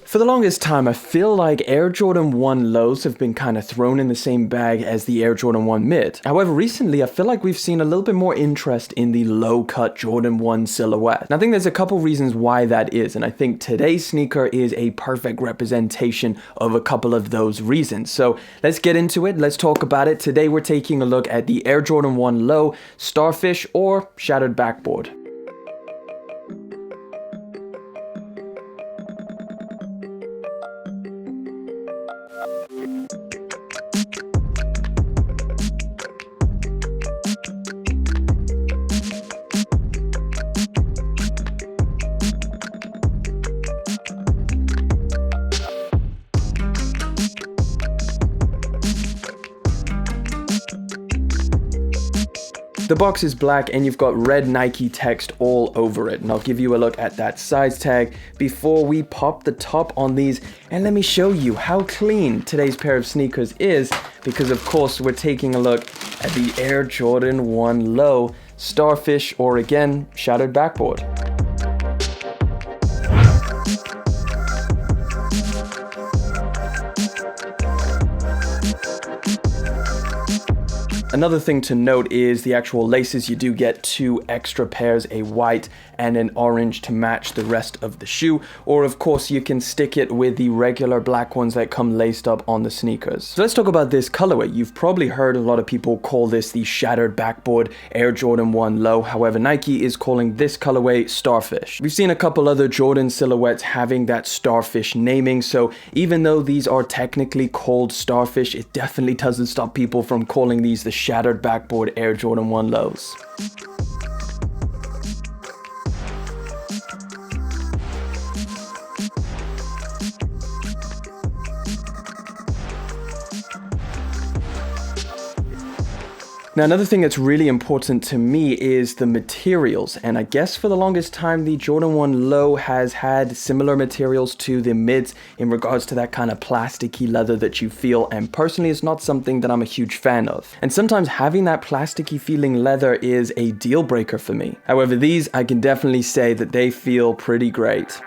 For the longest time, I feel like Air Jordan 1 Lows have been kind of thrown in the same bag as the Air Jordan 1 Mid. However, recently I feel like we've seen a little bit more interest in the low-cut Jordan 1 silhouette. And I think there's a couple reasons why that is, and I think today's sneaker is a perfect representation of a couple of those reasons. So let's get into it, let's talk about it. Today we're taking a look at the Air Jordan 1 Low, Starfish, or Shattered Backboard. The box is black and you've got red Nike text all over it, and I'll give you a look at that size tag before we pop the top on these, and let me show you how clean today's pair of sneakers is, because of course we're taking a look at the Air Jordan 1 Low, Starfish, or again, Shattered Backboard. Another thing to note is the actual laces. You do get two extra pairs, a white and an orange, to match the rest of the shoe, or of course you can stick it with the regular black ones that come laced up on the sneakers. So let's talk about this colorway. You've probably heard a lot of people call this the Shattered Backboard Air Jordan 1 Low. However, Nike is calling this colorway Starfish. We've seen a couple other Jordan silhouettes having that Starfish naming, so even though these are technically called Starfish, it definitely doesn't stop people from calling these the Shattered Backboard Air Jordan 1 Lows. Now, another thing that's really important to me is the materials, and I guess for the longest time the Jordan 1 Low has had similar materials to the mids in regards to that kind of plasticky leather that you feel, and personally it's not something that I'm a huge fan of. And sometimes having that plasticky feeling leather is a deal breaker for me. However, these, I can definitely say that they feel pretty great.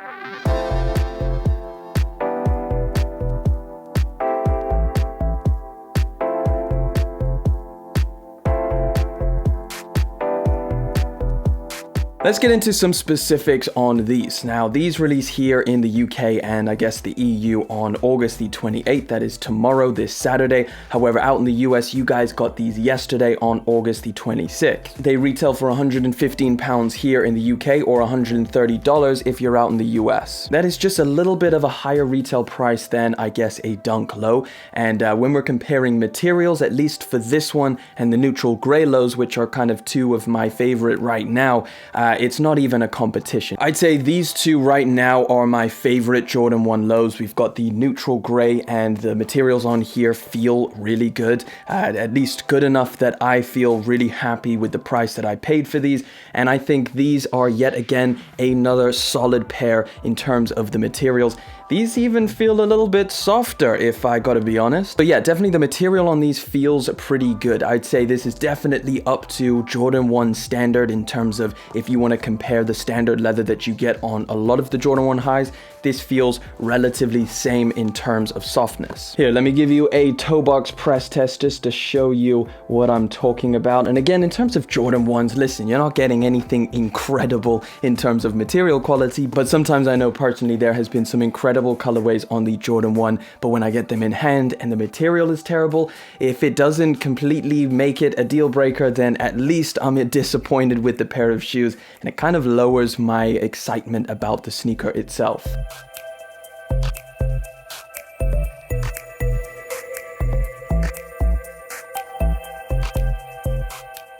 Let's get into some specifics on these. Now, these release here in the UK and I guess the EU on August the 28th, that is tomorrow, this Saturday. However, out in the US, you guys got these yesterday on August the 26th. They retail for £115 here in the UK, or $130 if you're out in the US. That is just a little bit of a higher retail price than, I guess, a Dunk Low. And when we're comparing materials, at least for this one and the neutral gray lows, which are kind of two of my favorite right now, it's not even a competition. I'd say these two right now are my favorite Jordan 1 Lows. We've got the neutral gray, and the materials on here feel really good, at least good enough that I feel really happy with the price that I paid for these. And I think these are yet again another solid pair in terms of the materials. These even feel a little bit softer, if I gotta be honest. But yeah, definitely the material on these feels pretty good. I'd say this is definitely up to Jordan 1 standard in terms of if you want to compare the standard leather that you get on a lot of the Jordan 1 highs. This feels relatively same in terms of softness. Here, let me give you a toe box press test just to show you what I'm talking about. And again, in terms of Jordan 1s, listen, you're not getting anything incredible in terms of material quality, but sometimes I know personally there has been some incredible colorways on the Jordan 1, but when I get them in hand and the material is terrible, if it doesn't completely make it a deal breaker, then at least I'm disappointed with the pair of shoes, and it kind of lowers my excitement about the sneaker itself.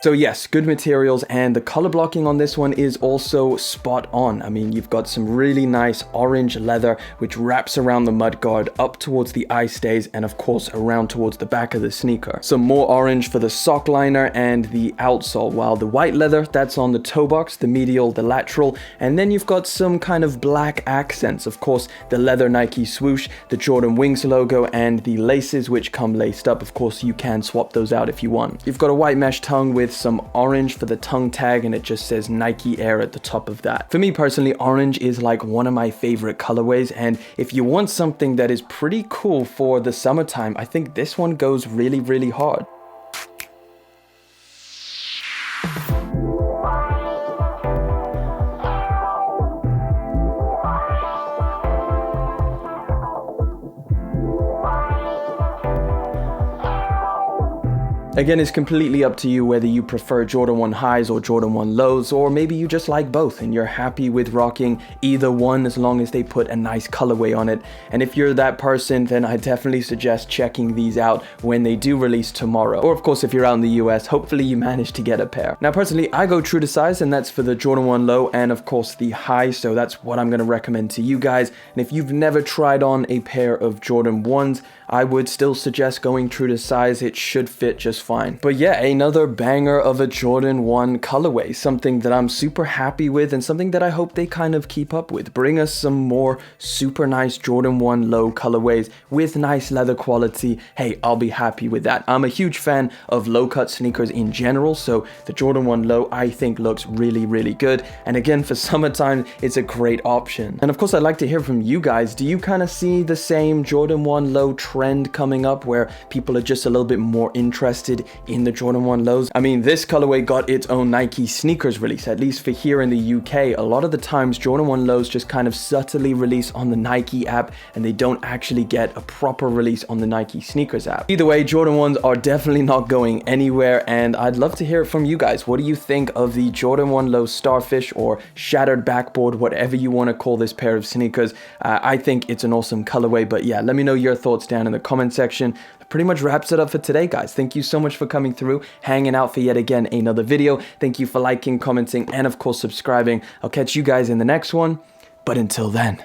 So yes, good materials, and the color blocking on this one is also spot on. I mean, you've got some really nice orange leather which wraps around the mudguard up towards the eye stays, and of course around towards the back of the sneaker. Some more orange for the sock liner and the outsole, while the white leather, that's on the toe box, the medial, the lateral, and then you've got some kind of black accents. Of course, the leather Nike swoosh, the Jordan Wings logo, and the laces which come laced up. Of course, you can swap those out if you want. You've got a white mesh tongue with with some orange for the tongue tag, and it just says Nike Air at the top of that. For me personally, orange is like one of my favorite colorways, and if you want something that is pretty cool for the summertime, I think this one goes really, really hard. Again, it's completely up to you whether you prefer Jordan 1 highs or Jordan 1 lows, or maybe you just like both and you're happy with rocking either one as long as they put a nice colorway on it. And if you're that person, then I definitely suggest checking these out when they do release tomorrow. Or of course, if you're out in the US, hopefully you manage to get a pair. Now, personally, I go true to size, and that's for the Jordan 1 low and of course the high. So that's what I'm going to recommend to you guys. And if you've never tried on a pair of Jordan 1s, I would still suggest going true to size. It should fit just fine. But yeah, another banger of a Jordan 1 colorway, something that I'm super happy with and something that I hope they kind of keep up with. Bring us some more super nice Jordan 1 low colorways with nice leather quality. Hey, I'll be happy with that. I'm a huge fan of low cut sneakers in general, so the Jordan 1 low I think looks really, really good. And again, for summertime, it's a great option. And of course, I'd like to hear from you guys. Do you kind of see the same Jordan 1 low trend coming up where people are just a little bit more interested in the Jordan 1 lows? I mean, this colorway got its own Nike sneakers release, at least for here in the UK. A lot of the times Jordan 1 lows just kind of subtly release on the Nike app and they don't actually get a proper release on the Nike sneakers app. Either way, Jordan 1s are definitely not going anywhere, and I'd love to hear it from you guys. What do you think of the Jordan 1 Low Starfish or Shattered Backboard, whatever you want to call this pair of sneakers? I think it's an awesome colorway, but yeah, let me know your thoughts down in the comment section. That pretty much wraps it up for today, guys. Thank you so much for coming through, hanging out for yet again another video. Thank you for liking, commenting, and of course subscribing. I'll catch you guys in the next one, but until then.